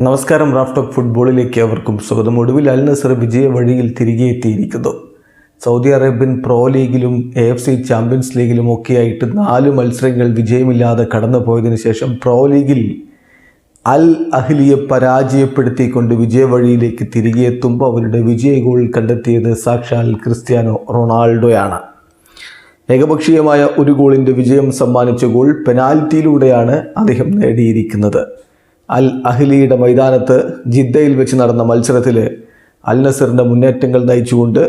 നമസ്കാരം. Raf talk ഫുട്ബോളിലേക്ക് അവർക്കും സ്വാഗതം. ഒടുവിൽ അൽ നസർ വിജയ വഴിയിൽ തിരികെ എത്തിയിരിക്കുന്നു. സൗദി അറേബ്യൻ പ്രോ ലീഗിലും AFC ചാമ്പ്യൻസ് ലീഗിലും ഒക്കെയായിട്ട് 4 മത്സരങ്ങൾ വിജയമില്ലാതെ കടന്നു പോയതിനു ശേഷം പ്രോ ലീഗിൽ അൽ അഹ്ലിയെ പരാജയപ്പെടുത്തിക്കൊണ്ട് വിജയ വഴിയിലേക്ക് തിരികെ എത്തുമ്പോൾ അവരുടെ വിജയ ഗോൾ കണ്ടെത്തിയത് സാക്ഷാൽ ക്രിസ്ത്യാനോ റൊണാൾഡോയാണ്. ഏകപക്ഷീയമായ ഒരു ഗോളിൻ്റെ വിജയം സമ്മാനിച്ച ഗോൾ പെനാൽറ്റിയിലൂടെയാണ് അദ്ദേഹം നേടിയിരിക്കുന്നത്. അൽ അഹ്ലിയുടെ മൈതാനത്ത് ജിദ്ദയിൽ വെച്ച് നടന്ന മത്സരത്തിൽ അൽ നസറിൻ്റെ മുന്നേറ്റങ്ങൾ നയിച്ചുകൊണ്ട്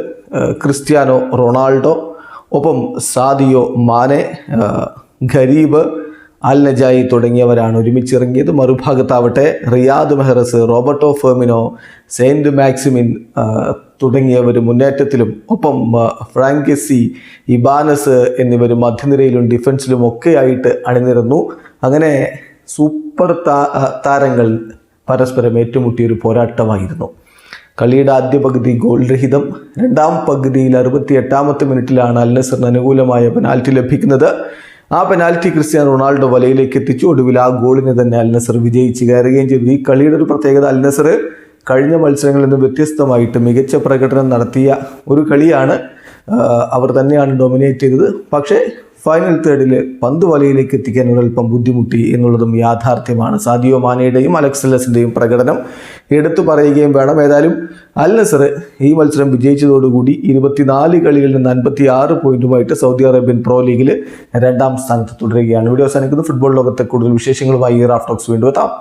ക്രിസ്ത്യാനോ റൊണാൾഡോ, ഒപ്പം Sadio Mane, Ghareeb, Al Najei തുടങ്ങിയവരാണ് ഒരുമിച്ചിറങ്ങിയത്. മറുഭാഗത്താവട്ടെ Riyad Mahrez, Roberto Firmino, Saint Maximin തുടങ്ങിയവർ മുന്നേറ്റത്തിലും, ഒപ്പം ഫ്രാങ്കസി, ഇബാനസ് എന്നിവർ മധ്യനിരയിലും ഡിഫൻസിലും ഒക്കെയായിട്ട് അണിനിരന്നു. അങ്ങനെ സൂപ്പർ താരങ്ങൾ പരസ്പരം ഏറ്റുമുട്ടിയൊരു പോരാട്ടമായിരുന്നു. കളിയുടെ ആദ്യ പകുതി ഗോൾ രഹിതം. രണ്ടാം പകുതിയിൽ 68-ാമത്തെ മിനിറ്റിലാണ് അൽ നസറിന് അനുകൂലമായ പെനാൽറ്റി ലഭിക്കുന്നത്. ആ പെനാൽറ്റി ക്രിസ്ത്യാനോ റൊണാൾഡോ വലയിലേക്ക് എത്തിച്ചു. ഒടുവിൽ ആ ഗോളിന് തന്നെ അൽ നസർ വിജയിച്ച് കയറുകയും ചെയ്തു. ഈ കളിയുടെ ഒരു പ്രത്യേകത, അൽ നസർ കഴിഞ്ഞ മത്സരങ്ങളിൽ നിന്ന് വ്യത്യസ്തമായിട്ട് മികച്ച പ്രകടനം നടത്തിയ ഒരു കളിയാണ്. അവർ തന്നെയാണ് ഡൊമിനേറ്റ് ചെയ്തത്. പക്ഷേ ഫൈനൽ തേർഡിൽ പന്ത് വലയിലേക്ക് എത്തിക്കാൻ ഒരൽപ്പം ബുദ്ധിമുട്ടി എന്നുള്ളതും യാഥാർത്ഥ്യമാണ്. സാദിയോ മാനയുടെയും അലക്സലസിൻ്റെയും പ്രകടനം എടുത്തു പറയുകയും വേണം. ഏതായാലും അൽ നസർ ഈ മത്സരം വിജയിച്ചതോടുകൂടി 24 കളികളിൽ നിന്ന് 56 പോയിന്റുമായിട്ട് സൗദി അറേബ്യൻ പ്രോ ലീഗിൽ 2ാം സ്ഥാനത്ത് തുടരുകയാണ്. വീഡിയോ അവസാനിക്കുന്നു. ഫുട്ബോൾ ലോകത്തെ കൂടുതൽ വിശേഷങ്ങളുമായി റാഫ് ടോക്സ് വീണ്ടും എത്താം.